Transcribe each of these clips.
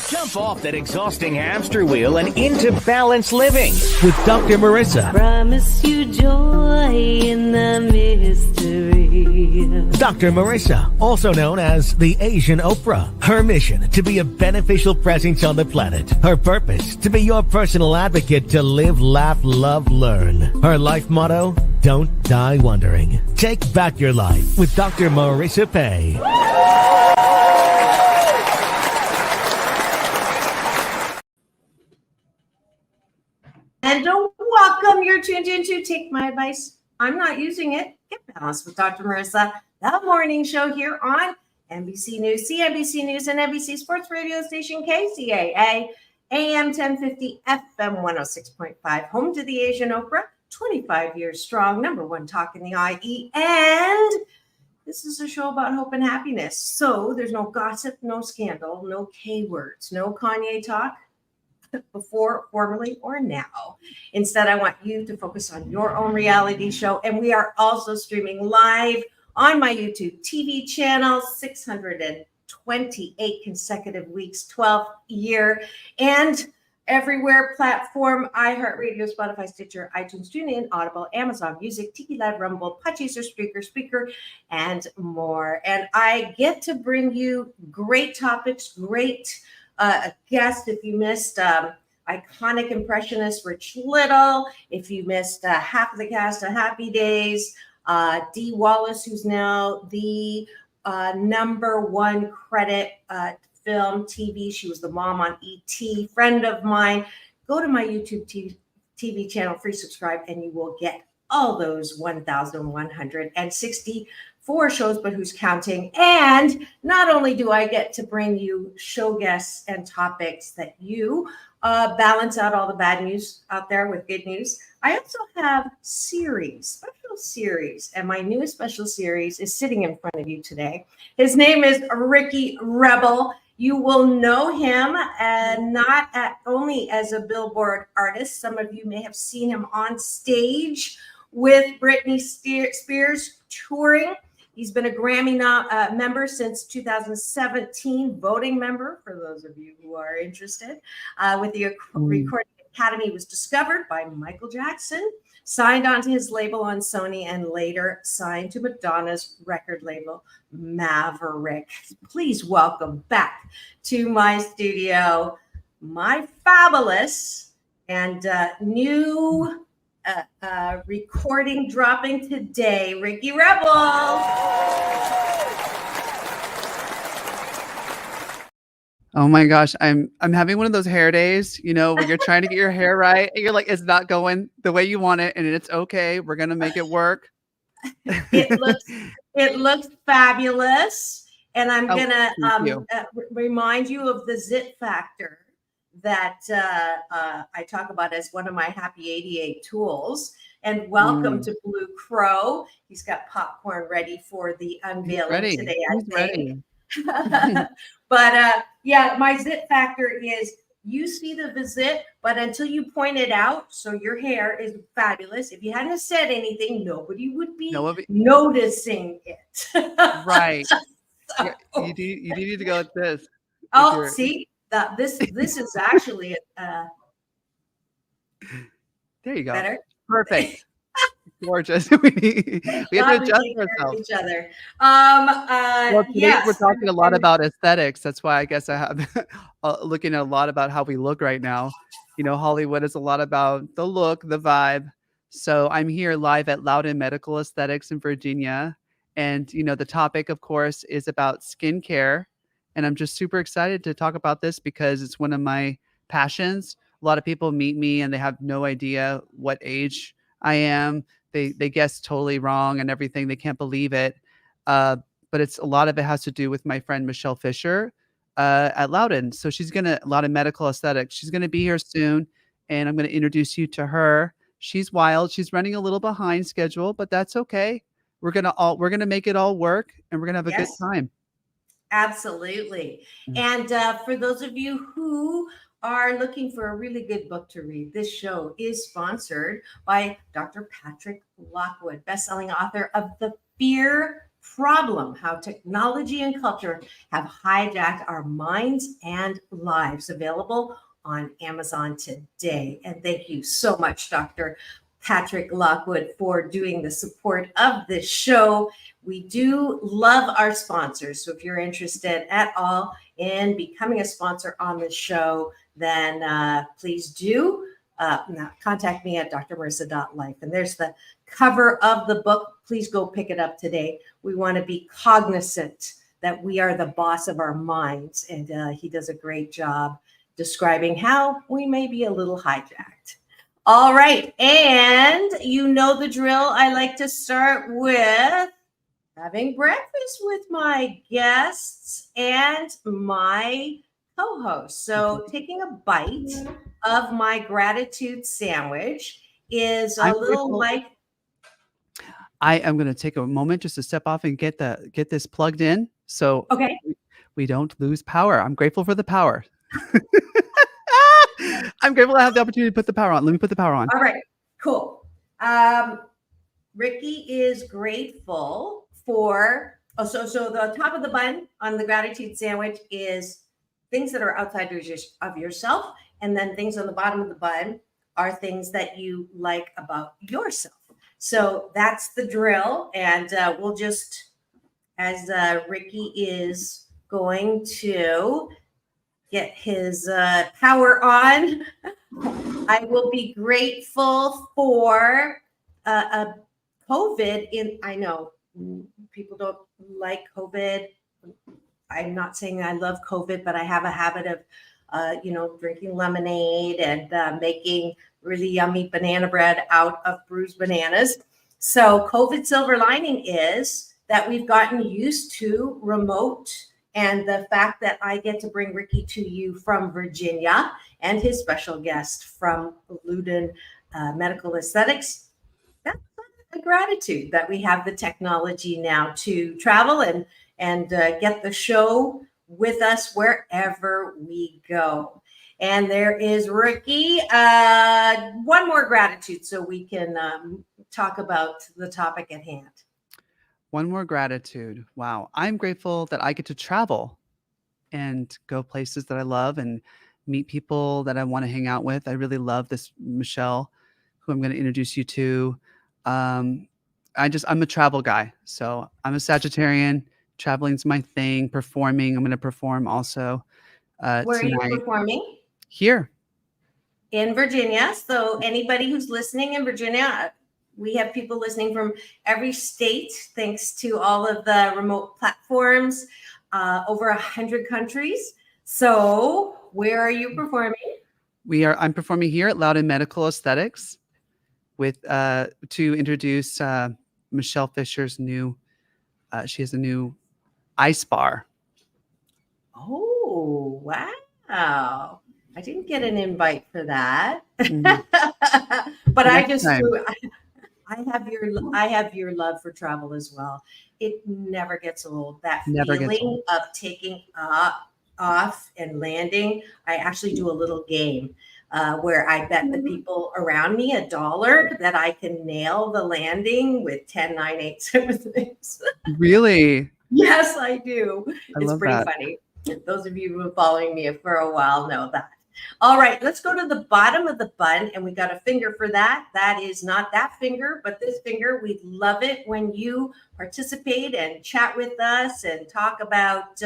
Jump off that exhausting hamster wheel and into balanced living with Dr. Marissa. Promise you joy in the mystery. Dr. Marissa, also known as the Asian Oprah. Her mission, to be a beneficial presence on the planet. Her purpose, to be your personal advocate to live, laugh, love, learn. Her life motto, don't die wondering. Take back your life with Dr. Marissa Pei. And welcome. You're tuned into Take My Advice. I'm not using it. Get balanced with Dr. Marissa, the morning show here on NBC News, CNBC News, and NBC Sports Radio Station KCAA, AM 1050, FM 106.5, home to the Asian Oprah, 25 years strong, number one talk in the IE. And this is a show about hope and happiness. So there's no gossip, no scandal, no K words, no Kanye talk. Before, formerly, or now. Instead, I want you to focus on your own reality show. And we are also streaming live on my YouTube TV channel, 628 consecutive weeks, 12th year, and everywhere platform, iHeartRadio, Spotify, Stitcher, iTunes, TuneIn, Audible, Amazon Music, Tiki Live, Rumble, Podchaser, Speaker, and more. And I get to bring you great topics, great a guest. If you missed iconic impressionist Rich Little, if you missed half of the cast of Happy Days, Dee Wallace, who's now the number one credit film, TV. She was the mom on E.T., friend of mine. Go to my YouTube TV channel, free subscribe, and you will get all those 1,164 shows, but who's counting? And not only do I get to bring you show guests and topics that you balance out all the bad news out there with good news, I also have special series. And my newest special series is sitting in front of you today. His name is Ricky Rebel. You will know him not only as a Billboard artist. Some of you may have seen him on stage with Britney Spears touring. He's been a Grammy member since 2017, voting member for those of you who are interested. With the Recording Academy, he was discovered by Michael Jackson, signed onto his label on Sony, and later signed to Madonna's record label, Maverick. Please welcome back to my studio, my fabulous and new recording dropping today, Ricky Rebel. Oh my gosh, I'm having one of those hair days, where you're trying to get your hair right and you're like, it's not going the way you want it, and it's okay. We're gonna make it work. It looks fabulous, and I'm gonna remind you of the zit factor that I talk about as one of my Happy 88 tools. And welcome to Blue Crow. He's got popcorn ready for the unveiling today, I think. But yeah, my zit factor is you see the zit, but until you point it out, so your hair is fabulous. If you hadn't said anything, nobody would be noticing it. Right. So, you need to go with this. Oh, see? This is actually there you go. Better. Perfect. Gorgeous. we have to adjust ourselves. Each other. Well, today we're talking a lot about aesthetics. That's why I guess I have looking at a lot about how we look right now. Hollywood is a lot about the look, the vibe. So I'm here live at Loudoun Medical Aesthetics in Virginia, and the topic, of course, is about skincare. And I'm just super excited to talk about this because it's one of my passions. A lot of people meet me and they have no idea what age I am. They guess totally wrong and everything. They can't believe it. But a lot of it has to do with my friend Michelle Fischer at Loudoun. So Loudoun Medical Aesthetics. She's going to be here soon, and I'm going to introduce you to her. She's wild. She's running a little behind schedule, but that's okay. We're gonna make it all work, and we're gonna have a good time. Absolutely. And for those of you who are looking for a really good book to read, this show is sponsored by Dr. Patrick Lockwood, best-selling author of The Fear problem, how technology and culture have hijacked our minds and lives. Available on Amazon today. And thank you so much, Dr. Patrick Lockwood, for doing the support of this show. We do love our sponsors. So if you're interested at all in becoming a sponsor on the show, then please do contact me at drmarissa.life. And there's the cover of the book. Please go pick it up today. We want to be cognizant that we are the boss of our minds. And he does a great job describing how we may be a little hijacked. All right. And you know the drill. I like to start with having breakfast with my guests and my co-host. So taking a bite of my gratitude sandwich is a little like. I am going to take a moment just to step off and get this plugged in. So okay, we don't lose power. I'm grateful for the power. I'm grateful to have the opportunity to put the power on. Let me put the power on. All right, cool. Ricky is grateful for, so the top of the bun on the gratitude sandwich is things that are outside of yourself. And then things on the bottom of the bun are things that you like about yourself. So that's the drill. And we'll just, as Ricky is going to get his power on, I will be grateful for COVID. I know people don't like COVID. I'm not saying I love COVID, but I have a habit of, drinking lemonade and making really yummy banana bread out of bruised bananas. So COVID silver lining is that we've gotten used to remote, and the fact that I get to bring Ricky to you from Virginia and his special guest from Loudoun Medical Aesthetics. That's a gratitude that we have the technology now to travel and get the show with us wherever we go. And there is Ricky. One more gratitude so we can talk about the topic at hand. One more gratitude. Wow. I'm grateful that I get to travel and go places that I love and meet people that I want to hang out with. I really love this Michelle, who I'm going to introduce you to. I'm a travel guy. So I'm a Sagittarian. Traveling's my thing. Performing. I'm going to perform also. Where tonight. are you performing? Here. In Virginia. So anybody who's listening in Virginia, we have people listening from every state, thanks to all of the remote platforms, over 100 countries. So where are you performing? I'm performing here at Loudoun Medical Aesthetics with to introduce Michelle Fischer's new. She has a new ice bar. Oh, wow. I didn't get an invite for that. But I just I have your love for travel as well. It never gets old. That feeling of taking off and landing. I actually do a little game where I bet the people around me $1 that I can nail the landing with 10, 9, 8, 7 things. Really? Yes, I do. It's pretty that. funny. Those of you who have been following me for a while know that. All right, let's go to the bottom of the bun, and we got a finger for that. That is not that finger, but this finger. We love it when you participate and chat with us and talk about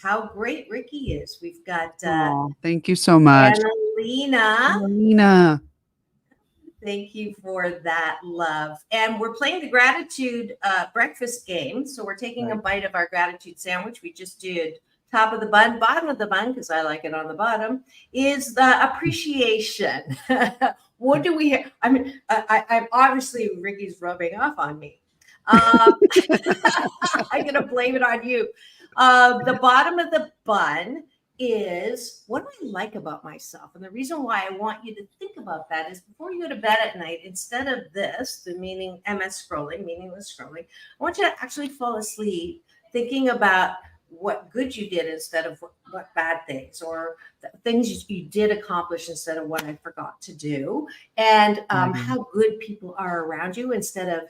how great Ricky is. We've got thank you so much, Annalena. Thank you for that love. And we're playing the gratitude breakfast game. So we're taking a bite of our gratitude sandwich. We just did top of the bun, bottom of the bun, because I like it on the bottom, is the appreciation. What do we have? I mean, I'm obviously Ricky's rubbing off on me. I'm going to blame it on you. The bottom of the bun is what do I like about myself? And the reason why I want you to think about that is before you go to bed at night, instead of this, the meaning MS scrolling, meaningless scrolling, I want you to actually fall asleep thinking about what good you did instead of what bad things, or things you did accomplish instead of what I forgot to do, and how good people are around you instead of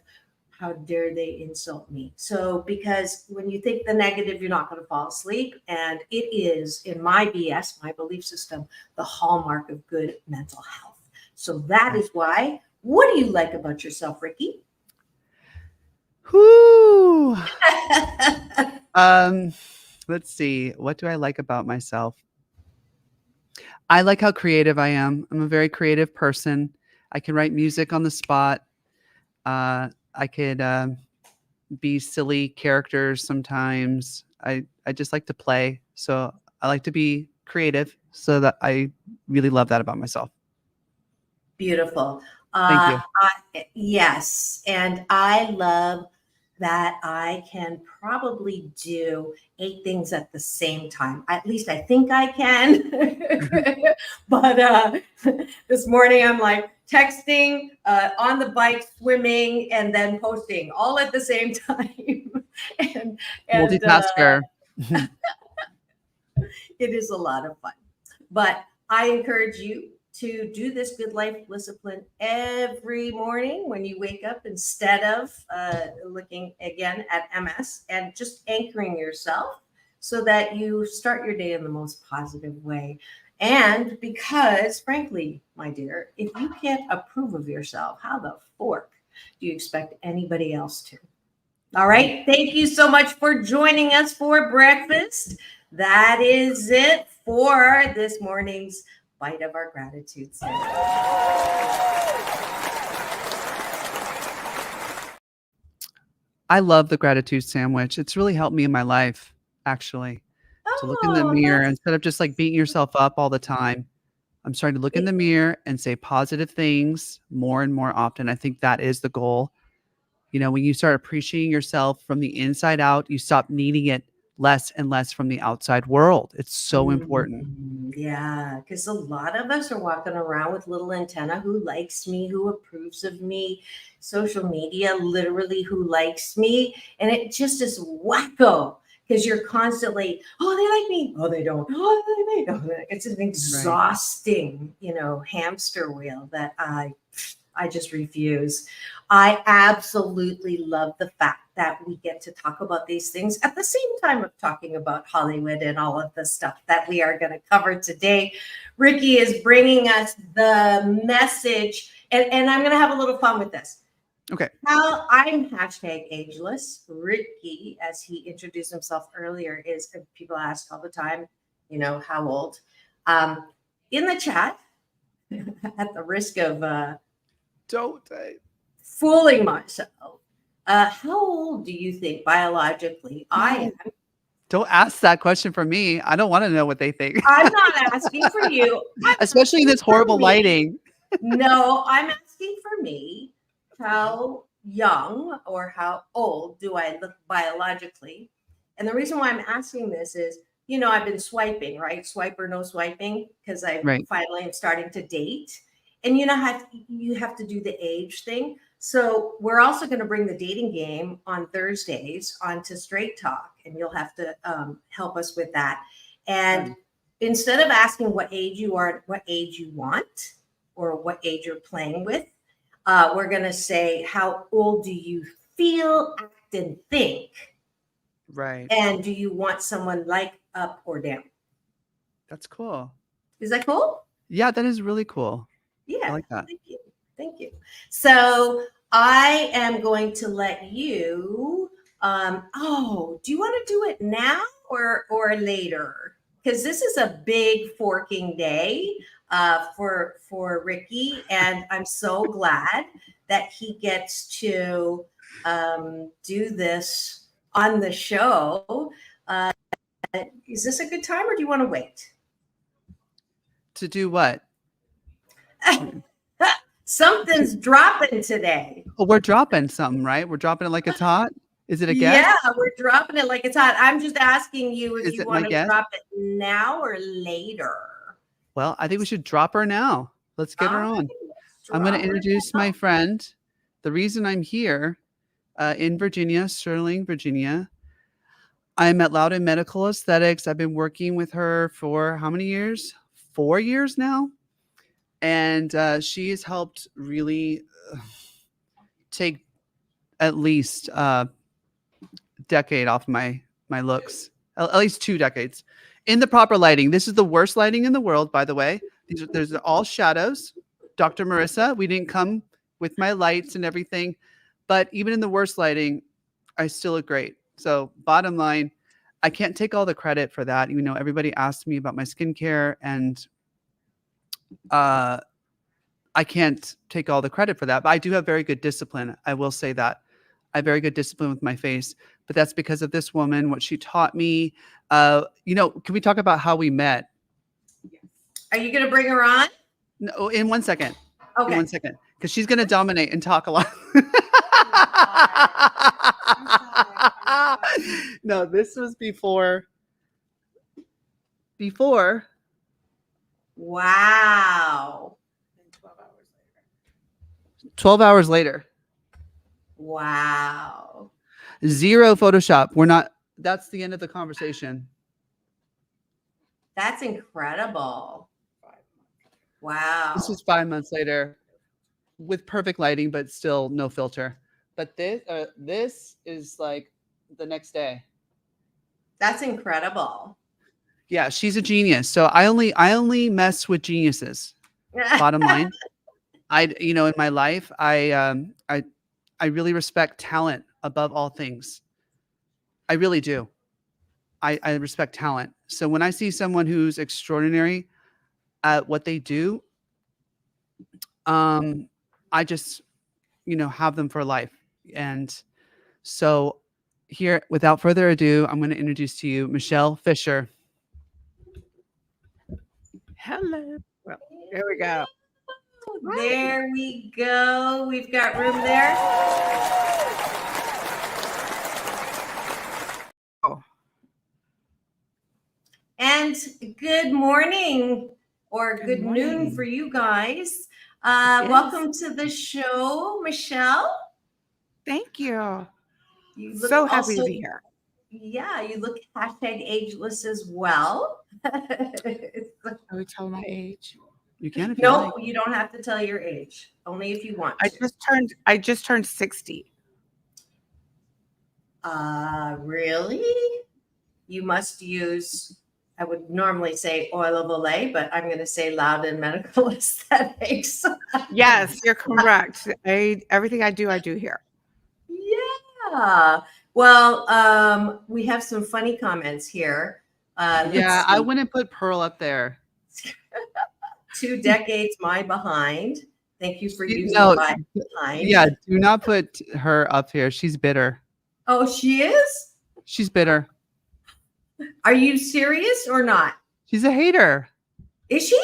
How dare they insult me? So, because when you think the negative, you're not going to fall asleep. And it is, in my BS, my belief system, the hallmark of good mental health. So that is why. What do you like about yourself, Ricky? Whoo. Let's see. What do I like about myself? I like how creative I am. I'm a very creative person. I can write music on the spot. I could be silly characters sometimes. I just like to play. So I like to be creative. So that I really love that about myself. Beautiful. Thank you. Yes. And I love that I can probably do 8 things at the same time. At least I think I can. But this morning I'm like texting, on the bike, swimming, and then posting all at the same time. and Multitasker. It is a lot of fun. But I encourage you to do this good life discipline every morning when you wake up, instead of looking again at MS, and just anchoring yourself so that you start your day in the most positive way. And because, frankly, my dear, if you can't approve of yourself, how the fork do you expect anybody else to? All right. Thank you so much for joining us for breakfast. That is it for this morning's Bite of Our Gratitude sandwich. I love the gratitude sandwich. It's really helped me in my life, actually. To look in the mirror instead of just like beating yourself up all the time. I'm starting to look in the mirror and say positive things more and more often. I think that is the goal. You know, when you start appreciating yourself from the inside out, you stop needing it less and less from the outside world. It's so important. Yeah, because a lot of us are walking around with little antenna, who likes me, who approves of me, social media, literally who likes me. And it just is wacko, because you're constantly, oh, they like me. Oh, they don't. Oh, they don't. It's an exhausting, hamster wheel that I just refuse. I absolutely love the fact that we get to talk about these things at the same time of talking about Hollywood and all of the stuff that we are going to cover today. Ricky is bringing us the message, and I'm going to have a little fun with this. Okay. Now, I'm #ageless. Ricky, as he introduced himself earlier, is, people ask all the time, how old? In the chat, at the risk of fooling myself, how old do you think biologically I am? Don't ask that question for me. I don't want to know what they think. I'm not asking for you. Especially in this horrible lighting. No, I'm asking for me. How young or how old do I look biologically? And the reason why I'm asking this is, I've been swiping, right? Swipe or no swiping, because I finally am starting to date. And you have to do the age thing. So we're also going to bring the dating game on Thursdays onto Straight Talk, and you'll have to help us with that. And instead of asking what age you are, what age you want, or what age you're playing with, we're going to say, how old do you feel, act, and think? Right. And do you want someone like, up, or down? That's cool. Is that cool? Yeah, that is really cool. Yeah. I like that. Thank you. So I am going to let you, do you want to do it now or later? Because this is a big forking day for Ricky, and I'm so glad that he gets to do this on the show. Is this a good time, or do you want to wait? To do what? Something's dropping today. Oh, we're dropping something, right? We're dropping it like it's hot. Is it a guess? Yeah, we're dropping it like it's hot. I'm just asking you if you want to guess? drop it now or later. Well, I think we should drop her now. Let's get her on. I'm going to introduce my friend. The reason I'm here in Virginia, Sterling, Virginia. I'm at Loudoun Medical Aesthetics. I've been working with her for how many years? 4 years now. And she has helped really take at least decade off my looks, at least 2 decades in the proper lighting. This is the worst lighting in the world, by the way. There's all shadows. Dr. Marissa, we didn't come with my lights and everything, but even in the worst lighting, I still look great. So bottom line, I can't take all the credit for that. You know, everybody asked me about my skincare, and I can't take all the credit for that, but I do have very good discipline. I will say that. I have very good discipline with my face, but that's because of this woman, what she taught me. You know, can we talk about how we met? Are you going to bring her on? No, in 1 second. Okay. In 1 second. Because she's going to dominate and talk a lot. No, this was before. Wow. 12 hours later. Wow. 0 Photoshop. We're not, that's the end of the conversation. That's incredible. Wow. This is 5 months later with perfect lighting, but still no filter. But this is like the next day. That's incredible. Yeah, she's a genius. So I only mess with geniuses. Bottom line, in my life, I really respect talent above all things. I really do. I respect talent. So when I see someone who's extraordinary at what they do, I just, have them for life. And so here, without further ado, I'm going to introduce to you Michelle Fischer. Hello. Well, there we go. There we go. We've got room there. Oh. And good morning or good noon for you guys. Yes. Welcome to the show, Michelle. Thank you. You look So happy to be here. Yeah, you look #ageless as well. Are we telling my age? You can if you No, like. you don't have to tell your age. Only if you want I to. just turned 60. Really? You must use, I would normally say oil of Olay, but I'm going to say Loudoun Medical Aesthetics. Yes, you're correct. Everything I do here. Yeah. Well, we have some funny comments here. Yeah, I wouldn't put Pearl up there. 2 decades my behind. Thank you for using my behind. Yeah, do not put her up here. She's bitter. Oh, she is? She's bitter. Are you serious or not? She's a hater. Is she?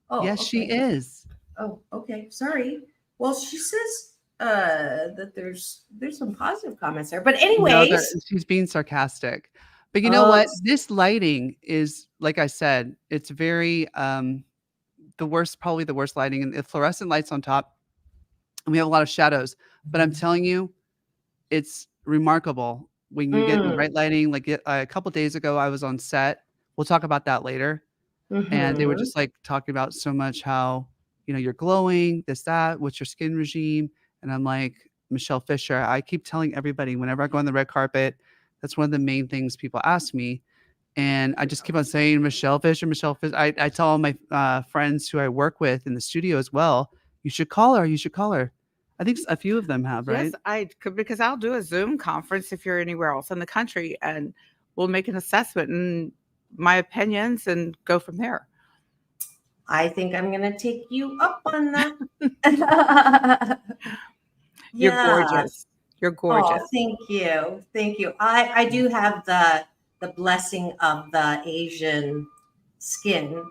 Oh, yes, okay. she is. Oh, okay. Sorry. Well, she says that there's some positive comments there. But anyways. No, she's being sarcastic. But you know what? This lighting is, like I said, it's very probably the worst lighting, and the fluorescent lights on top. And we have a lot of shadows. But I'm telling you, it's remarkable when you get the right lighting. Like a couple days ago, I was on set. We'll talk about that later. And they were just like talking about so much how, you're glowing, this, that, what's your skin regime? And I'm like, Michelle Fischer, I keep telling everybody whenever I go on the red carpet, that's one of the main things people ask me. And I just keep on saying, Michelle Fischer, Michelle Fischer. I tell all my friends who I work with in the studio as well, you should call her. You should call her. I think a few of them have, right? Yes, I could, because I'll do a Zoom conference if you're anywhere else in the country, and we'll make an assessment and my opinions and go from there. I think I'm going to take you up on that. You're gorgeous. You're gorgeous. Oh, thank you. Thank you. I do have the blessing of the Asian skin,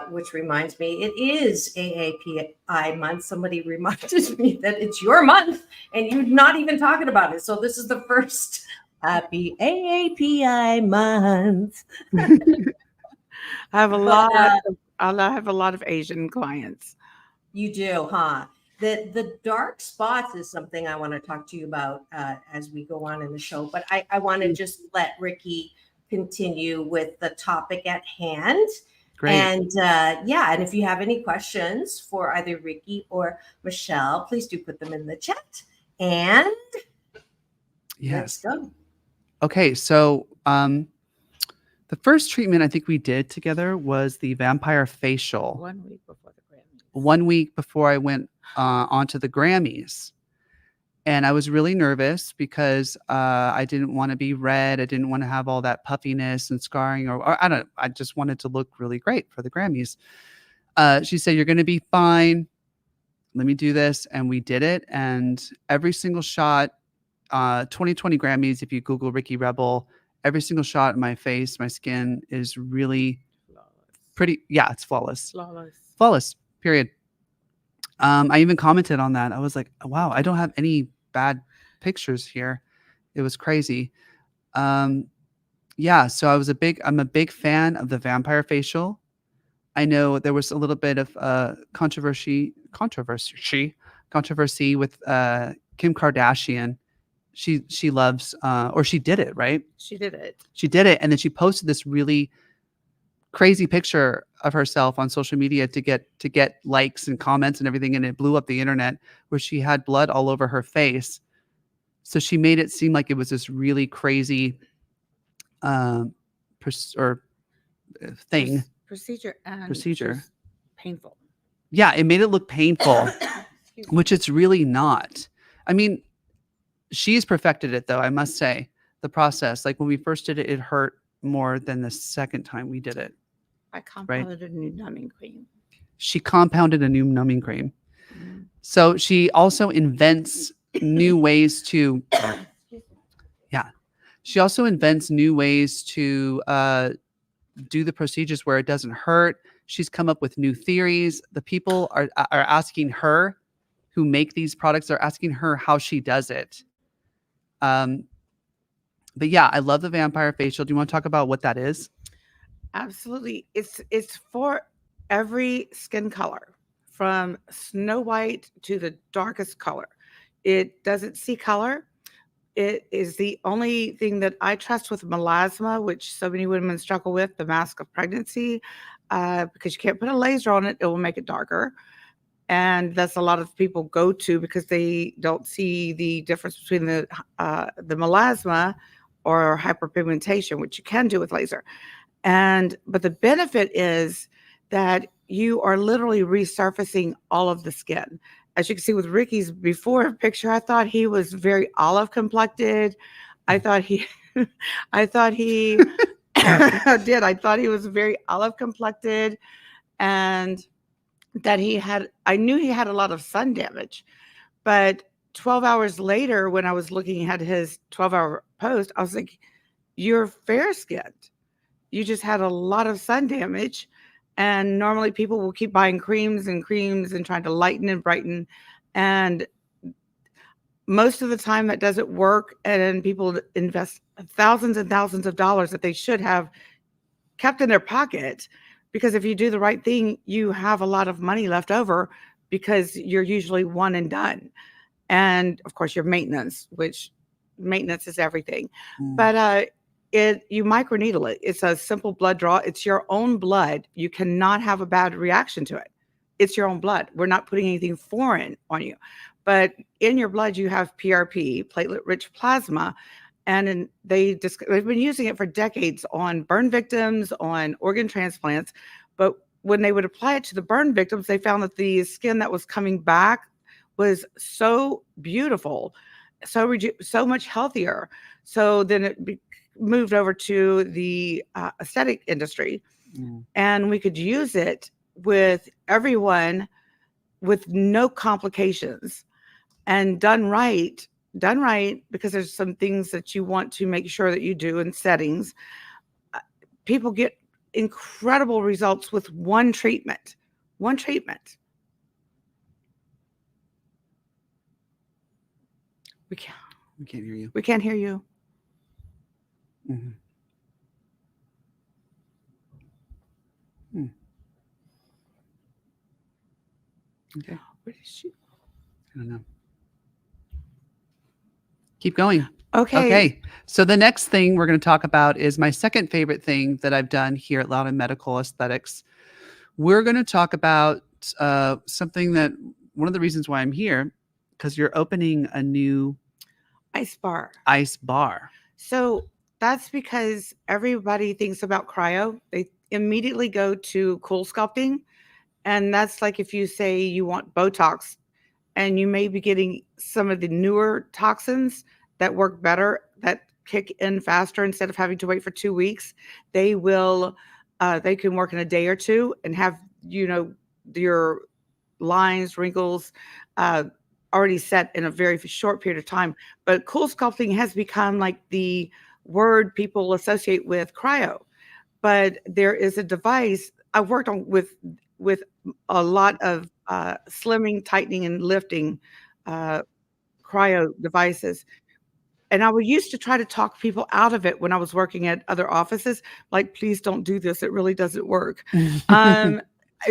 which reminds me, it is AAPI month. Somebody reminded me that it's your month and you're not even talking about it. So this is the first happy AAPI month. I have a lot of Asian clients. You do, huh? The dark spots is something I want to talk to you about as we go on in the show. But I want to just let Ricky continue with the topic at hand. Great. And and if you have any questions for either Ricky or Michelle, please do put them in the chat. And Yes. Let's go. Okay, so the first treatment I think we did together was the vampire facial. 1 week before the Grammys. 1 week before I went onto the Grammys. And I was really nervous because I didn't want to be red. I didn't want to have all that puffiness and scarring, or I just wanted to look really great for the Grammys. She said, "You're going to be fine. Let me do this." And we did it. And every single shot, 2020 Grammys, if you Google Ricky Rebel, every single shot in my face, my skin is really pretty. Yeah, it's flawless. Flawless, period. I even commented on that. I was like, wow, I don't have any bad pictures here. It was crazy. Yeah, so I'm a big fan of the vampire facial. I know there was a little bit of controversy with Kim Kardashian. She loves or she did it, right? She did it. And then she posted this really crazy picture of herself on social media to get likes and comments and everything, and it blew up the internet, where she had blood all over her face. So she made it seem like it was this really crazy Procedure. Painful. Yeah, it made it look painful, which it's really not. I mean, she's perfected it, though, I must say. The process, like when we first did it, it hurt more than the second time we did it. I compounded a new numbing cream. She compounded a new numbing cream. Mm-hmm. So she also invents new ways to, she also invents new ways to do the procedures where it doesn't hurt. She's come up with new theories. The people are asking her, who make these products, are asking her how she does it. But yeah, I love the vampire facial. Do you want to talk about what that is? Absolutely. It's for every skin color, from snow white to the darkest color. It doesn't see color. It is the only thing that I trust with melasma, which so many women struggle with, the mask of pregnancy, because you can't put a laser on it. It will make it darker. And that's a lot of people go to because they don't see the difference between the melasma or hyperpigmentation, which you can do with laser. But the benefit is that you are literally resurfacing all of the skin. As you can see with Ricky's before picture, I thought he was very olive complected. I thought he did. I thought he was very olive complected, and that I knew he had a lot of sun damage. But 12 hours later, when I was looking at his 12-hour post, I was like, you're fair skinned. You just had a lot of sun damage. And normally people will keep buying creams and trying to lighten and brighten. And most of the time that doesn't work. And people invest thousands and thousands of dollars that they should have kept in their pocket. Because if you do the right thing, you have a lot of money left over, because you're usually one and done. And of course your maintenance, which maintenance is everything. But you microneedle it. It's a simple blood draw. It's your own blood. You cannot have a bad reaction to it. It's your own blood. We're not putting anything foreign on you. But in your blood, you have PRP, platelet-rich plasma, and they've been using it for decades on burn victims, on organ transplants. But when they would apply it to the burn victims, they found that the skin that was coming back was so beautiful, so much healthier. So then it moved over to the aesthetic industry, and we could use it with everyone with no complications, and done right, because there's some things that you want to make sure that you do in settings. People get incredible results with one treatment. We can't hear you. We can't hear you. Mm-hmm. Okay. Where is she? I don't know. Keep going. Okay. So the next thing we're going to talk about is my second favorite thing that I've done here at Loudoun Medical Aesthetics. We're going to talk about something that, one of the reasons why I'm here, because you're opening a new Ice bar. Ice bar. So that's because everybody thinks about cryo. They immediately go to cool sculpting. And that's like if you say you want Botox and you may be getting some of the newer toxins that work better, that kick in faster instead of having to wait for 2 weeks. They will, they can work in a day or two and have, your lines, wrinkles, already set in a very short period of time. But cool sculpting has become like the word people associate with cryo. But there is a device I've worked on with a lot of slimming, tightening, and lifting cryo devices. And I would used to try to talk people out of it when I was working at other offices, like, please don't do this. It really doesn't work.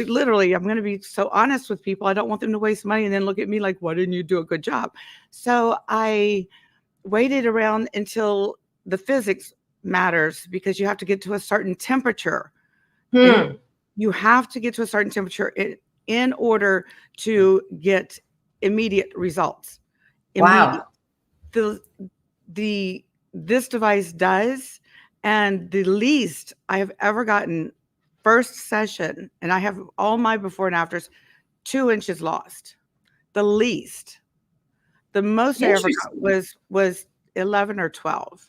Literally, I'm going to be so honest with people. I don't want them to waste money and then look at me like, why didn't you do a good job? So I waited around until the physics matters, because you have to get to a certain temperature. You have to get to a certain temperature in order to get immediate results. Wow. This device does, and the least I have ever gotten first session, and I have all my before and afters, 2 inches lost. The least. The most I ever got was 11 or 12.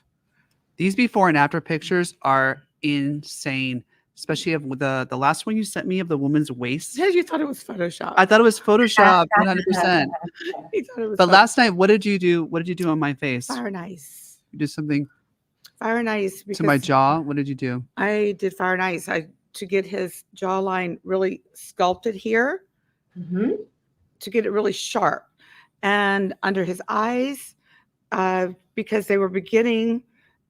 These before and after pictures are insane, especially of the last one you sent me of the woman's waist. Yeah, you thought it was Photoshop. I thought it was Photoshop, 100%. But last night, what did you do? What did you do on my face? Fire and Ice. You did something Fire and Ice to my jaw. What did you do? I did Fire and Ice. To get his jawline really sculpted here, to get it really sharp, and under his eyes, because they were beginning,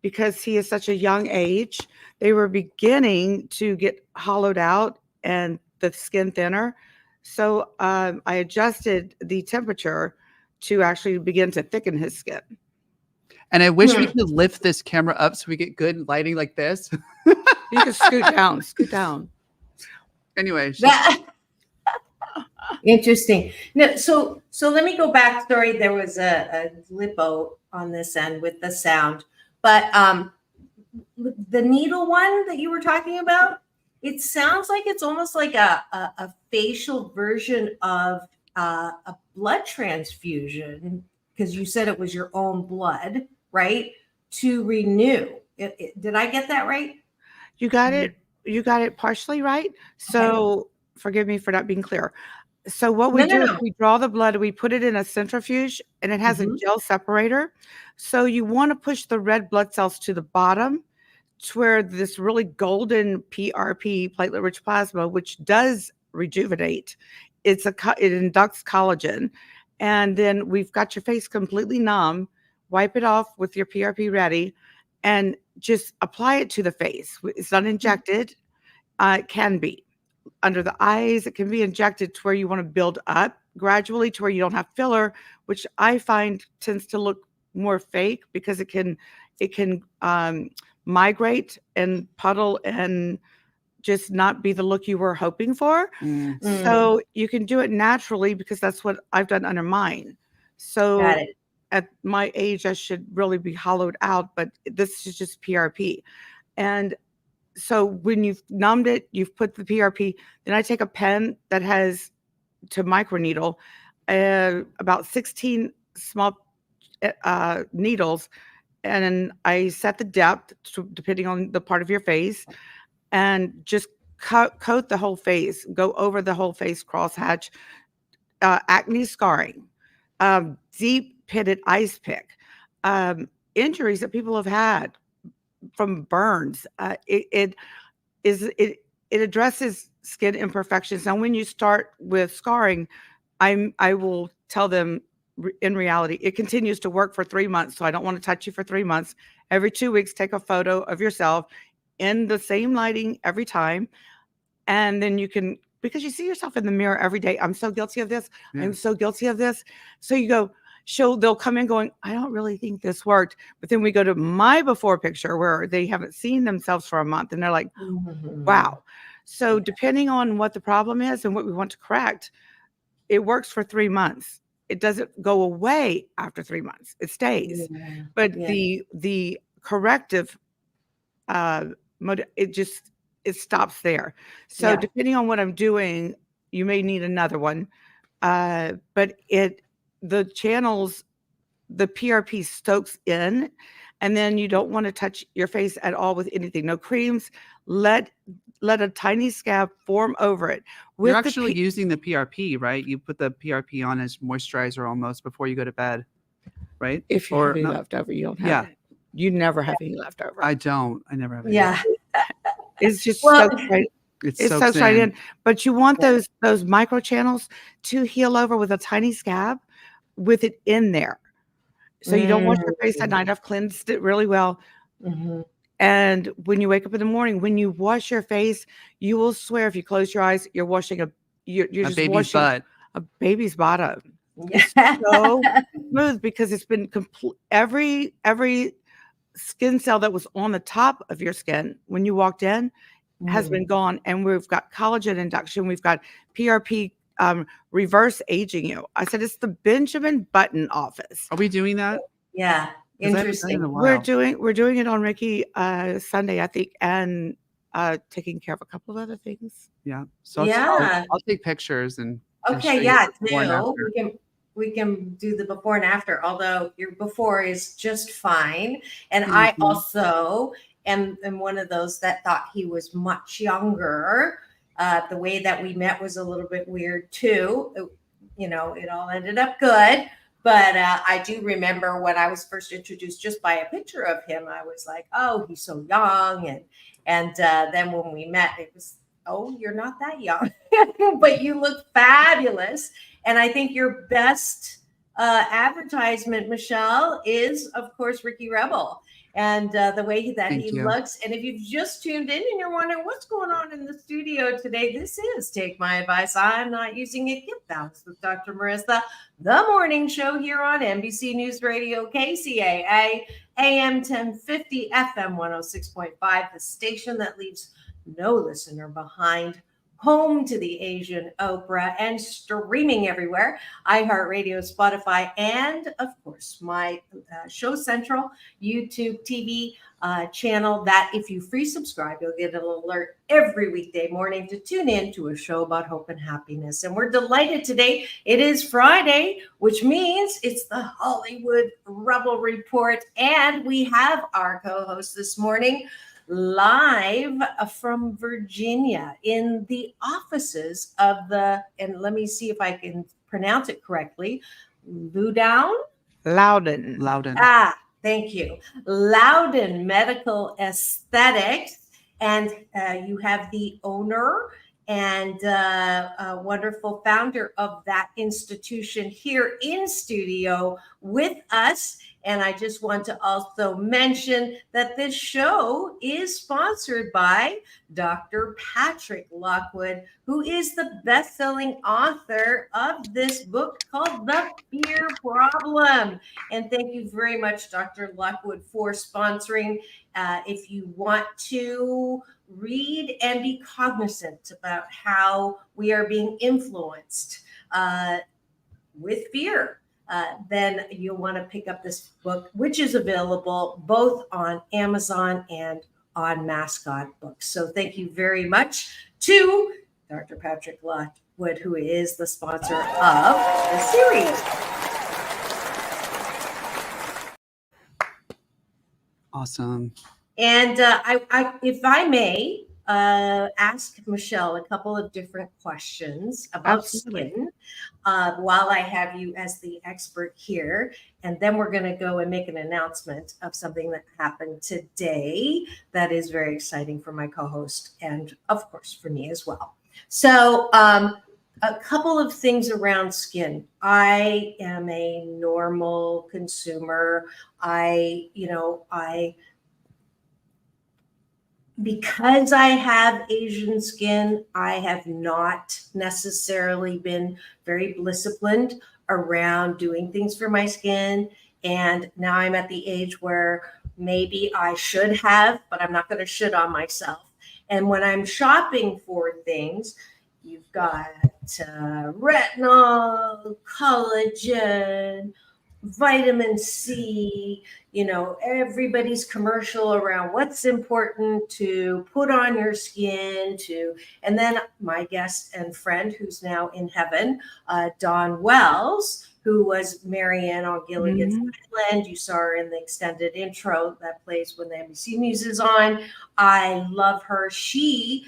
because he is such a young age, they were beginning to get hollowed out and the skin thinner. So I adjusted the temperature to actually begin to thicken his skin. And I wish we could lift this camera up so we get good lighting like this. You can scoot down. Anyway. Interesting. No, so let me go back. Sorry, there was a lipo on this end with the sound. But the needle one that you were talking about, it sounds like it's almost like a facial version of a blood transfusion, because you said it was your own blood, right? To renew. Did I get that right? You got it. You got it partially right. So forgive me for not being clear. So what we do is we draw the blood, we put it in a centrifuge, and it has a gel separator. So you want to push the red blood cells to the bottom, to where this really golden PRP, platelet-rich plasma, which does rejuvenate. It inducts collagen. And then we've got your face completely numb. Wipe it off with your PRP ready, and just apply it to the face. It's not injected. It can be under the eyes. It can be injected to where you want to build up gradually to where you don't have filler, which I find tends to look more fake, because it can migrate and puddle and just not be the look you were hoping for. So you can do it naturally, because that's what I've done under mine. So Got it. At my age, I should really be hollowed out, but this is just PRP. And so when you've numbed it, you've put the PRP, then I take a pen that has to microneedle about 16 small needles, and then I set the depth depending on the part of your face, and just coat the whole face, go over the whole face, crosshatch, acne scarring, deep pitted ice pick, injuries that people have had from burns. It addresses skin imperfections. Now, when you start with scarring, I will tell them in reality, it continues to work for 3 months. So I don't want to touch you for 3 months. Every 2 weeks, take a photo of yourself in the same lighting every time. And then you can, because you see yourself in the mirror every day. I'm so guilty of this. I'm so guilty of this. So you go, they'll come in going, I don't really think this worked. But then we go to my before picture where they haven't seen themselves for a month, and they're like, wow. So depending on what the problem is and what we want to correct, it works for 3 months. it doesn't go away after 3 months. It stays. Yeah. But Yeah. the corrective it stops there. So Yeah. depending on what I'm doing, you may need another one. But the channels, the PRP soaks in, and then you don't want to touch your face at all with anything. No creams. Let a tiny scab form over it. You're actually using the PRP, right? You put the PRP on as moisturizer almost before you go to bed, right? If you have any left over, you don't have it. You never have any left over. I don't. I never have any. Yeah. It's just soaked right. It soaks soaks right in. in. But you want those micro channels to heal over with a tiny scab with it in there. So you don't wash your face at night. I've cleansed it really well. Mm-hmm. And when you wake up in the morning, when you wash your face, you will swear if you close your eyes, you're washing you're just baby's washing butt. a baby's bottom. Yeah. So smooth because it's been every skin cell that was on the top of your skin when you walked in has been gone. And we've got collagen induction. We've got PRP reverse aging you. I said it's the Benjamin Button office. Are we doing that? Yeah. Interesting. We're doing it on Ricky Sunday, I think, and taking care of a couple of other things. Yeah. So I'll take pictures and okay, yeah, we can do the before and after, although your before is just fine. And I also am one of those that thought he was much younger. The way that we met was a little bit weird too. It all ended up good. But I do remember when I was first introduced just by a picture of him, I was like, oh, he's so young. And then when we met, it was, oh, you're not that young, but you look fabulous. And I think your best advertisement, Michelle, is, of course, Ricky Rebel. And the way that he looks. And if you've just tuned in and you're wondering what's going on in the studio today, this is Take My Advice. I'm Not Using It. Get Balanced with Dr. Marissa, the morning show here on NBC News Radio, KCAA, AM 1050, FM 106.5, the station that leaves no listener behind. Home to the Asian Oprah and streaming everywhere. iHeartRadio, Spotify, and of course, my Show Central YouTube TV channel that if you free subscribe, you'll get an alert every weekday morning to tune in to a show about hope and happiness. And we're delighted today. It is Friday, which means it's the Hollywood Rebel Report. And we have our co-host this morning, live from Virginia in the offices of and let me see if I can pronounce it correctly, Loudoun. Thank you. Loudoun Medical Aesthetics. And you have the owner and a wonderful founder of that institution here in studio with us. And I just want to also mention that this show is sponsored by Dr. Patrick Lockwood, who is the best-selling author of this book called The Fear Problem. And thank you very much, Dr. Lockwood, for sponsoring. If you want to read and be cognizant about how we are being influenced with fear, then you'll want to pick up this book, which is available both on Amazon and on Mascot Books. So thank you very much to Dr. Patrick Lockwood, who is the sponsor of the series. Awesome. And I if I may, ask Michelle a couple of different questions about skin while I have you as the expert here. And then we're going to go and make an announcement of something that happened today that is very exciting for my co-host and, of course, for me as well. So a couple of things around skin. I am a normal consumer. Because I have Asian skin, I have not necessarily been very disciplined around doing things for my skin. And now I'm at the age where maybe I should have, but I'm not going to should on myself. And when I'm shopping for things, you've got retinol, collagen, vitamin C, everybody's commercial around what's important to put on your skin and then my guest and friend who's now in heaven, Dawn Wells, who was Marianne on Gilligan's Island. You saw her in the extended intro that plays when the NBC News is on. I love her. She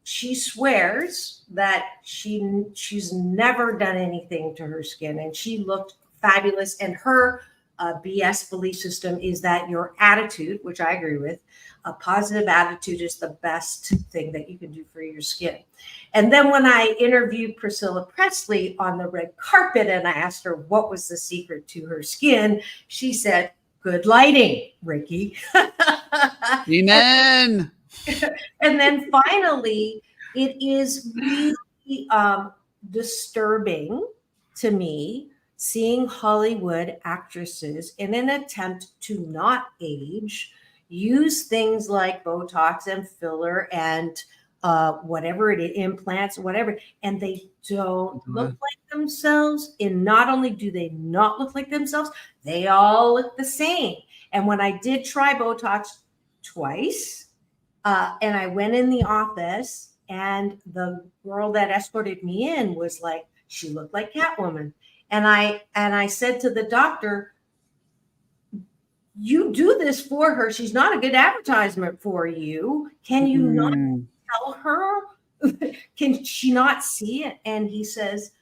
swears that she's never done anything to her skin, and she looked fabulous. And her BS belief system is that your attitude, which I agree with, a positive attitude is the best thing that you can do for your skin. And then when I interviewed Priscilla Presley on the red carpet and I asked her what was the secret to her skin, she said, good lighting, Ricky. Amen. And then finally, it is really disturbing to me seeing Hollywood actresses in an attempt to not age use things like Botox and filler and whatever it is, implants, whatever, and they don't look like themselves. And not only do they not look like themselves, they all look the same. And when I did try Botox twice, and I went in the office, and the girl that escorted me in was like, she looked like Catwoman. And I said to the doctor, you do this for her. She's not a good advertisement for you. Can you not tell her? Can she not see it? And he says,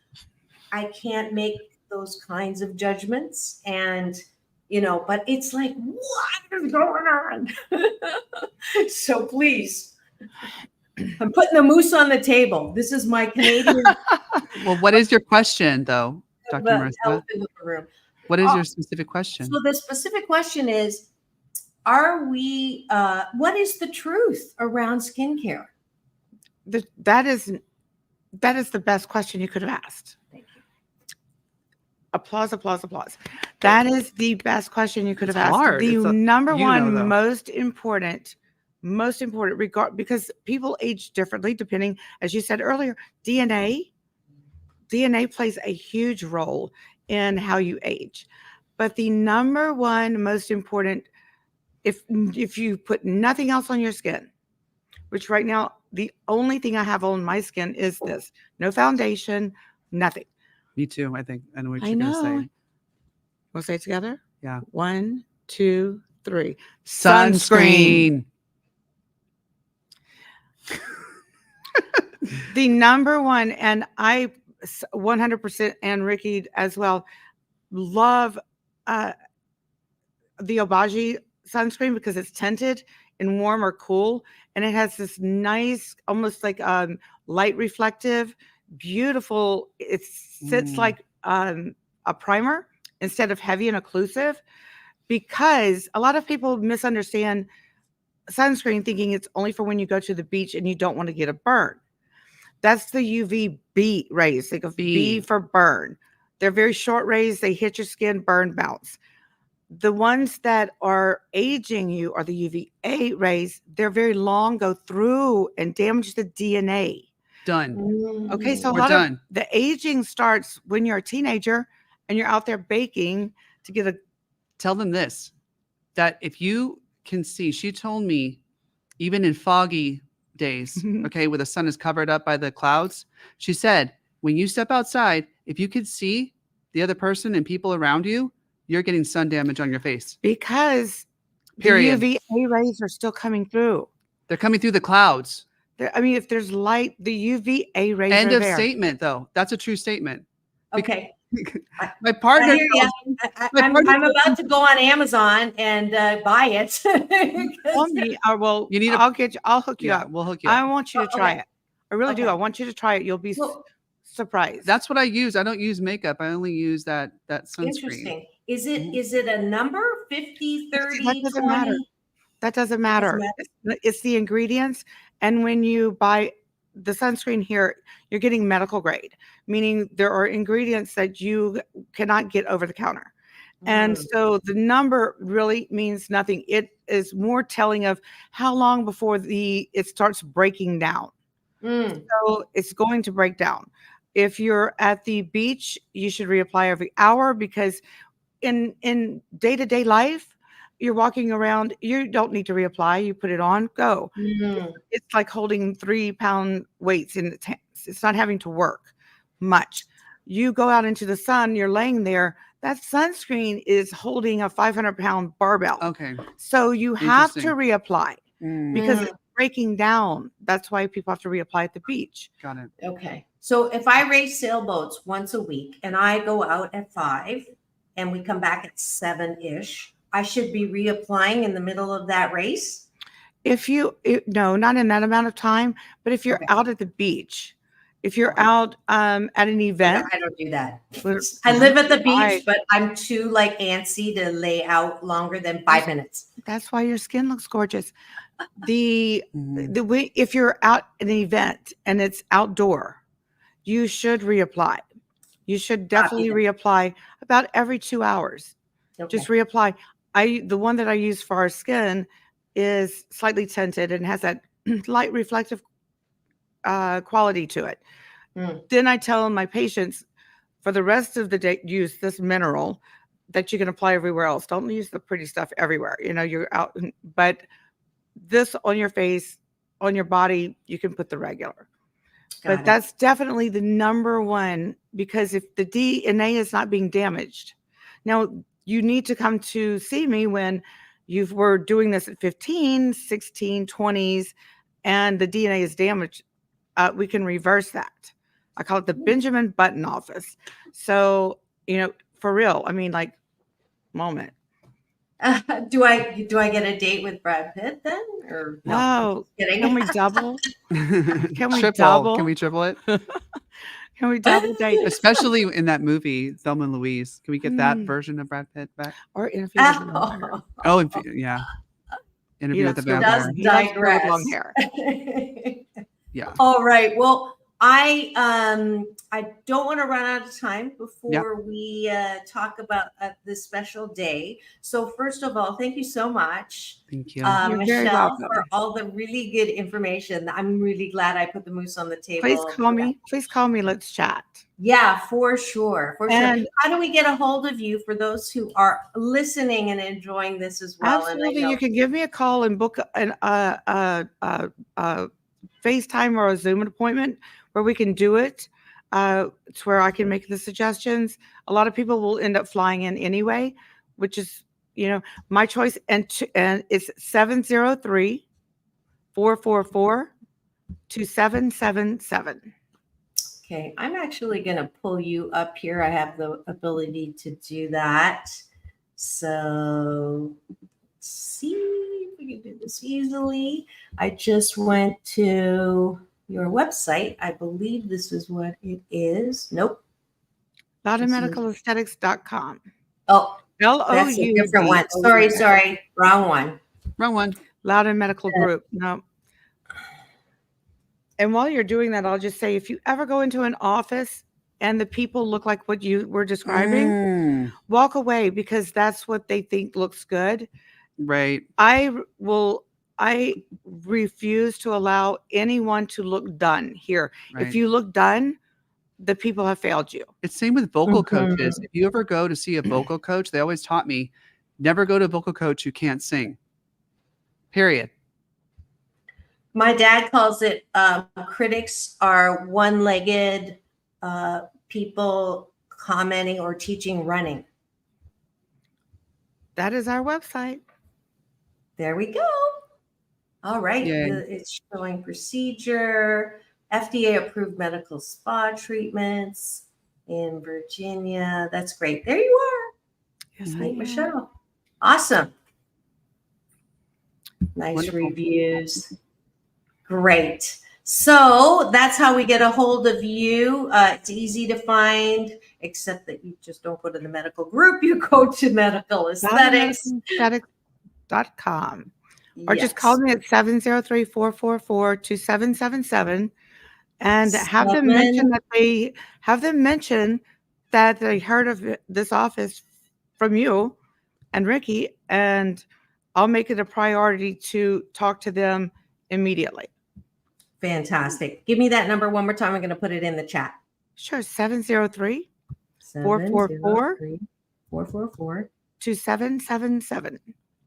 I can't make those kinds of judgments. And, but it's like, what is going on? So please, I'm putting the moose on the table. This is my Canadian. Well, what is your question, though, Dr. Marissa? What is your specific question? So the specific question is, what is the truth around skincare? That is the best question you could have asked. Thank you. Applause, applause, applause. That is the best question you could have asked. Hard. The number one most important because people age differently depending, as you said earlier, DNA plays a huge role in how you age. But the number one most important, if you put nothing else on your skin, which right now the only thing I have on my skin is this, no foundation, nothing. Me too, I think. I know what you're going to say. We'll say it together? Yeah. 1, 2, 3. Sunscreen. The number one, and I 100%, and Ricky as well, love the Obagi sunscreen because it's tinted and warm or cool, and it has this nice, almost like light reflective, beautiful. It sits like a primer instead of heavy and occlusive, because a lot of people misunderstand sunscreen thinking it's only for when you go to the beach and you don't want to get a burn. That's the UVB rays. Think of B for burn. They're very short rays. They hit your skin, burn, bounce. The ones that are aging you are the UVA rays. They're very long, go through and damage the DNA. Done. Okay, so we're done. Of the aging starts when you're a teenager and you're out there baking to get a. Tell them this, that if you can see, she told me, even in foggy days, okay, where the sun is covered up by the clouds, she said, when you step outside, if you could see the other person and people around you, you're getting sun damage on your face. Because period. The UVA rays are still coming through. They're coming through the clouds. I mean, if there's light, the UVA rays End are of there. Statement, though. That's a true statement. Okay. My partner. I'm about to go on Amazon and buy it. Well, you need. I'll hook you up. We'll hook you up. I want you to try it. I really do. I want you to try it. You'll be surprised. That's what I use. I don't use makeup. I only use that sunscreen. Interesting. Is it a number? 50, 30, that doesn't 20? matter. That doesn't matter. It's the ingredients. And when you buy the sunscreen here, you're getting medical grade, meaning there are ingredients that you cannot get over the counter. And so the number really means nothing. It is more telling of how long before it starts breaking down. So it's going to break down. If you're at the beach, you should reapply every hour, because in day-to-day life, you're walking around, you don't need to reapply. You put it on, go. It's like holding 3-pound weights in the tank. It's not having to work much. You go out into the sun, you're laying there, that sunscreen is holding a 500-pound barbell. Okay. So you have to reapply because it's breaking down. That's why people have to reapply at the beach. Got it. Okay. So if I race sailboats once a week and I go out at 5 and we come back at 7-ish, I should be reapplying in the middle of that race? No, not in that amount of time, but if you're out at the beach, if you're out at an event. I don't do that. I live at the beach, but I'm too antsy to lay out longer than 5 minutes. That's why your skin looks gorgeous. If you're out at an event and it's outdoor, you should reapply. You should definitely reapply about every 2 hours. Okay. Just reapply. The one that I use for our skin is slightly tinted and has that light reflective quality to it. Then I tell my patients for the rest of the day, use this mineral that you can apply everywhere else. Don't use the pretty stuff everywhere. You're out, but this on your face, on your body, you can put the regular. But that's definitely the number one, because if the DNA is not being damaged. Now, you need to come to see me when you were doing this at 15, 16, 20s, and the DNA is damaged. We can reverse that. I call it the Benjamin Button office. So, for real, moment. Do I get a date with Brad Pitt then? Or no? Can we double? Can we triple? Double? Can we triple it? Can we double date? Especially in that movie, Thelma and Louise. Can we get that version of Brad Pitt back? Or Interview with the Vampire. Oh, yeah. Interview with the Vampire. Does digress. Long hair. Yeah. All right. Well, I don't want to run out of time before we talk about this special day. So first of all, thank you so much. Thank you. Michelle, for all the really good information. I'm really glad I put the moose on the table. Please call me. Let's chat. Yeah, for sure. How do we get a hold of you for those who are listening and enjoying this as well? Absolutely. You can give me a call and book a FaceTime or a Zoom appointment where we can do it. It's where I can make the suggestions. A lot of people will end up flying in anyway, which is, my choice. And it's 703-444-2777. Okay, I'm actually going to pull you up here. I have the ability to do that. So let's see if we can do this easily. I just went to your website. I believe this is what it is. Nope. Loudoun Medical Aesthetics.com. Oh, LOU. That's a different one. Sorry. Wrong one. Loudoun Medical Group. No. And while you're doing that, I'll just say, if you ever go into an office and the people look like what you were describing, walk away, because that's what they think looks good. Right. I refuse to allow anyone to look done here. Right. If you look done, the people have failed you. It's same with vocal coaches. If you ever go to see a vocal coach, they always taught me, never go to a vocal coach who can't sing. Period. My dad calls it critics are one-legged people commenting or teaching running. That is our website. There we go. All right. It's showing procedure, FDA-approved medical spa treatments in Virginia. That's great. There you are. Yes, Michelle. Awesome. Nice Wonderful. Reviews. Great. So that's how we get a hold of you. It's easy to find, except that you just don't go to the medical group. You go to Medical Aesthetics. Aesthetics.com. Or just call me at 703-444-2777 and have them mention that they heard of this office from you and Ricky, and I'll make it a priority to talk to them immediately. Fantastic. Give me that number one more time. I'm going to put it in the chat. Sure. 703 444 444 2777.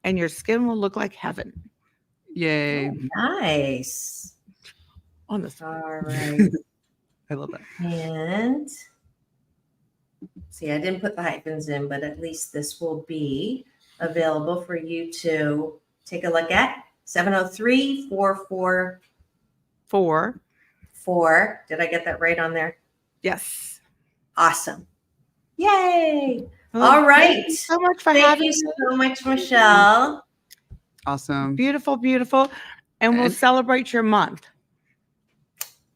And your skin will look like heaven. Yay. Nice. On the All right. I love that. And see, I didn't put the hyphens in, but at least this will be available for you to take a look at. 703 444. Did I get that right on there? Yes. Awesome. Yay. Well, All right. Thank you so much for Thank having you me. so much, Michelle. Awesome. Beautiful, beautiful. And we'll celebrate your month.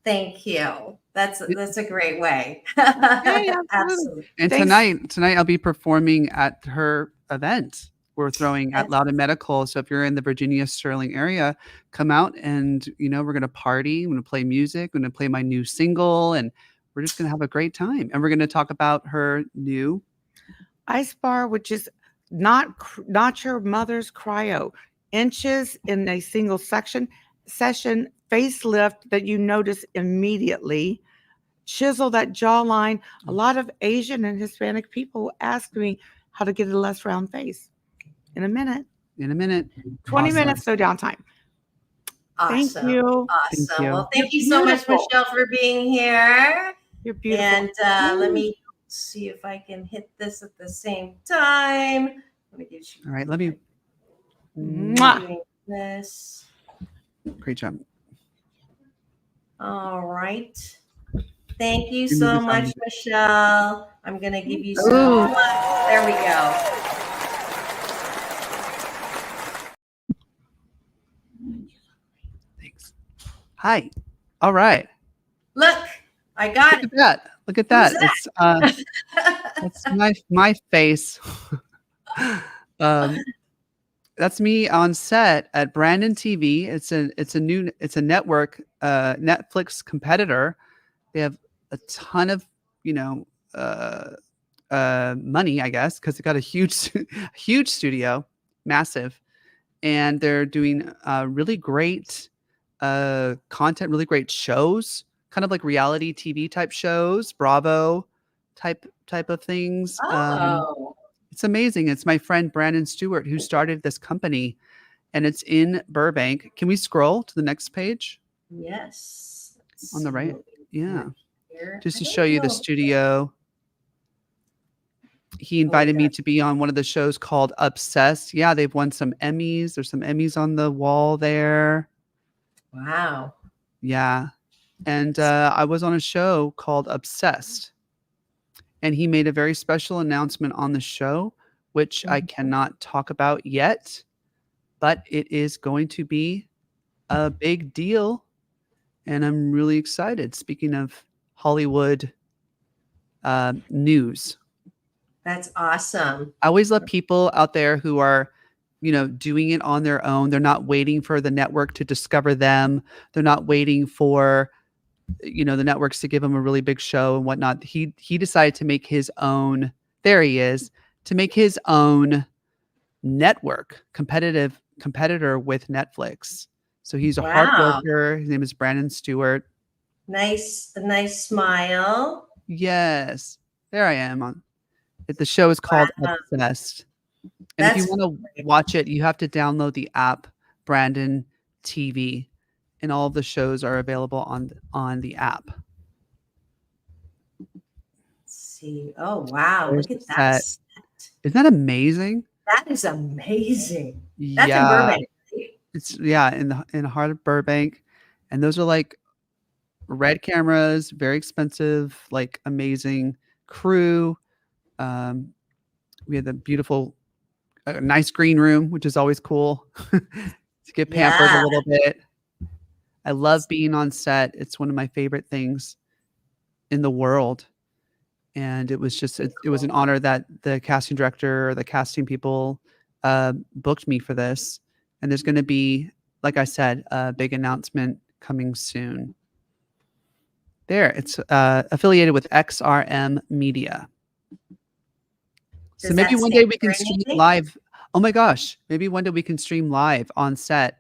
Thank you. That's a great way. Yeah, Absolutely. And tonight I'll be performing at her event. We're throwing at Loudoun Medical. So if you're in the Virginia Sterling area, come out and we're gonna party. I'm gonna play music. I'm gonna play my new single, and we're just gonna have a great time. And we're gonna talk about her new Ice Bar, which is not your mother's cryo. Inches in a single session, facelift that you notice immediately, chisel that jawline. A lot of Asian and Hispanic people ask me how to get a less round face. In a minute. 20 minutes, no downtime. Awesome. Thank you. Awesome. Thank you. Well, thank you so much, Michelle, for being here. You're beautiful. And let me see if I can hit this at the same time. Let me get you. All right, let me. Mwah. This. Great job. All right. Thank you so much, Michelle. I'm going to give you some. There we go. Thanks. Hi. All right. Look, I got it. Look at that. Who's that? It's my face. That's me on set at Brandon TV. It's a network, Netflix competitor. They have a ton of money, I guess, because they got a huge studio, massive, and they're doing really great content, really great shows, kind of like reality TV type shows, Bravo type of things. Oh. It's amazing. It's my friend Brandon Stewart who started this company, and it's in Burbank. Can we scroll to the next page? Yes. On the right? Yeah. Here. Just to show you the studio. He invited me to be on one of the shows called Obsessed. Yeah, they've won some Emmys. There's some Emmys on the wall there. Wow. Yeah. And I was on a show called Obsessed. And he made a very special announcement on the show, which I cannot talk about yet, but it is going to be a big deal. And I'm really excited. Speaking of Hollywood news. That's awesome. I always love people out there who are, doing it on their own. They're not waiting for the network to discover them. They're not waiting for the networks to give him a really big show and whatnot. He decided to make his own. There he is, to make his own network competitor with Netflix. So he's a hard worker. His name is Brandon Stewart. Nice smile. Yes, there I am. The show is called Obsessed. And if you want to watch it, you have to download the app Brandon TV. And all of the shows are available on the app. Let's see. Oh, wow. Look at that. Isn't that amazing? That is amazing. That's in Burbank. It's in the heart of Burbank. And those are like red cameras, very expensive, like amazing crew. We had the beautiful, nice green room, which is always cool to get pampered a little bit. I love being on set. It's one of my favorite things in the world. And it was just, it was an honor that the casting director or the casting people booked me for this. And there's going to be, like I said, a big announcement coming soon. There, it's affiliated with XRM Media. So maybe one day we can stream live. Oh my gosh, maybe one day we can stream live on set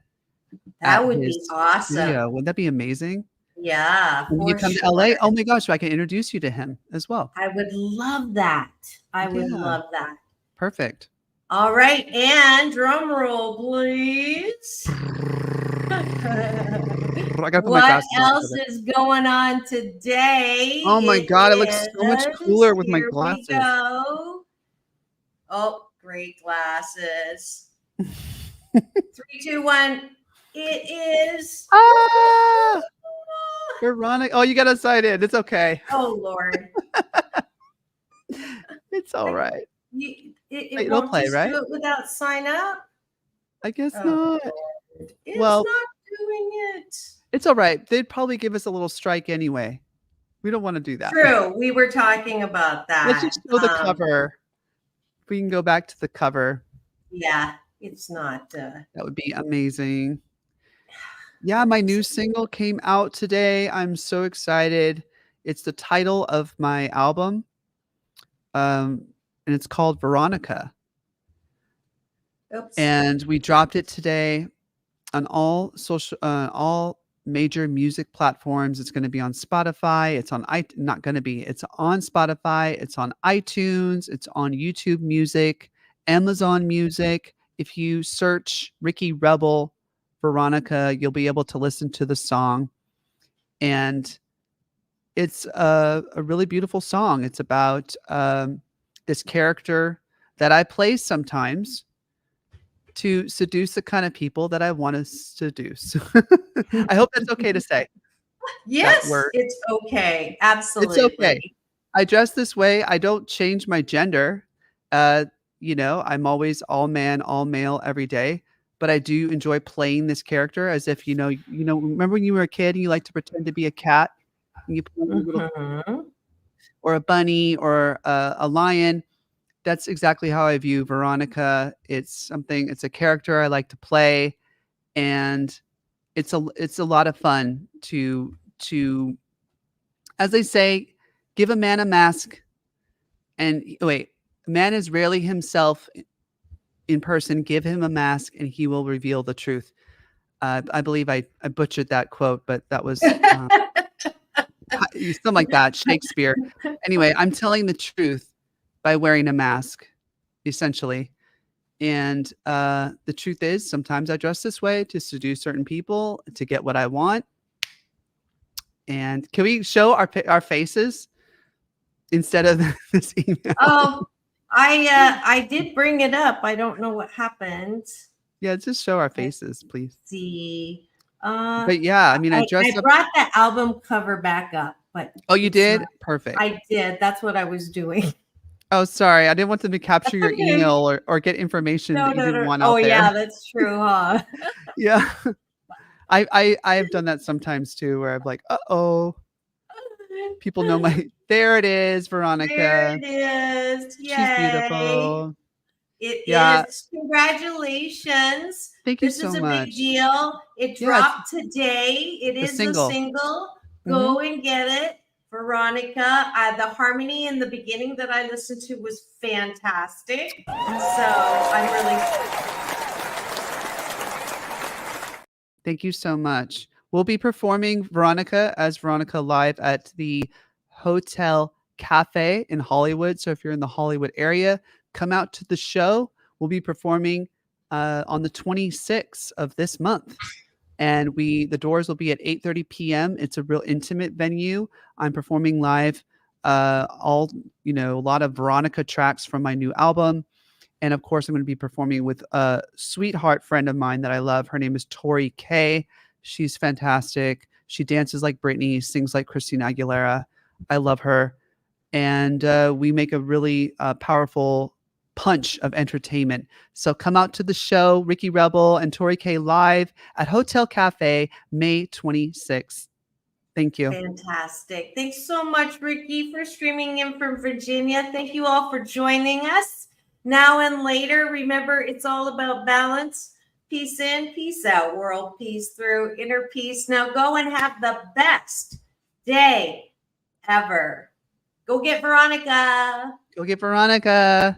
That would be awesome. Studio. Wouldn't that be amazing? Yeah, When you come to LA, oh my gosh, I can introduce you to him as well. I would love that. I would love that. Perfect. All right, and drum roll, please. What else is going on today? Oh my God, it looks so much cooler with my glasses. Here we go. Oh, great glasses. 3, 2, 1. It is. Veronica. Oh, you got excited. It's okay. Oh, Lord. It's all right. It'll play, right? Do it without sign up? I guess not. It's not doing it. It's all right. They'd probably give us a little strike anyway. We don't want to do that. True. We were talking about that. Let's just show the cover. If we can go back to the cover. Yeah, it's not. That would be amazing. Yeah, my new single came out today. I'm so excited. It's the title of my album. And it's called Veronica. Oops. And we dropped it today on all major music platforms. It's going to be on Spotify. It's on It's on Spotify. It's on iTunes. It's on YouTube Music, Amazon Music. If you search Ricky Rebel Veronica, you'll be able to listen to the song. And it's a really beautiful song. It's about this character that I play sometimes to seduce the kind of people that I want to seduce. I hope that's okay to say. Yes, it's okay. Absolutely. It's okay. I dress this way. I don't change my gender. I'm always all man, all male every day. But I do enjoy playing this character as if, remember when you were a kid and you like to pretend to be a cat? And you play a little, or a bunny or a lion. That's exactly how I view Veronica. It's a character I like to play. And it's a lot of fun to, as they say, give a man a mask. And a man is rarely himself in person. Give him a mask and he will reveal the truth. I believe I butchered that quote, but that was something like that. Shakespeare. Anyway, I'm telling the truth by wearing a mask, essentially. And the truth is, sometimes I dress this way to seduce certain people, to get what I want. And can we show our faces instead of this email? Oh, I did bring it up. I don't know what happened. Yeah, just show our faces, please. Let's see. But yeah, I mean, I brought the album cover back up, but you did? Perfect. I did. That's what I was doing. Oh, sorry. I didn't want them to capture your email or get information that you didn't want out there. Oh, yeah, that's true, huh? Yeah. I have done that sometimes too, where I'm like, uh-oh. People know there it is, Veronica. There it is. Yay. She's beautiful. It is. Congratulations. Thank you so much. This is a big deal. It dropped today. It is a single. Go and get it. Veronica. The harmony in the beginning that I listened to was fantastic. So I'm really. Thank you so much. We'll be performing Veronica as Veronica live at the Hotel Cafe in Hollywood. So if you're in the Hollywood area, come out to the show. We'll be performing on the 26th of this month. And the doors will be at 8:30 p.m. It's a real intimate venue. I'm performing live a lot of Veronica tracks from my new album. And of course, I'm going to be performing with a sweetheart friend of mine that I love. Her name is Tori K. She's fantastic. She dances like Britney, sings like Christina Aguilera. I love her. And we make a really powerful punch of entertainment. So come out to the show, Ricky Rebel and Tori K live at Hotel Cafe, May 26th. Thank you. Fantastic. Thanks so much, Ricky, for streaming in from Virginia. Thank you all for joining us. Now and later, remember, it's all about balance. Peace in, peace out, world peace through, inner peace. Now go and have the best day ever. Go get Veronica. Go get Veronica.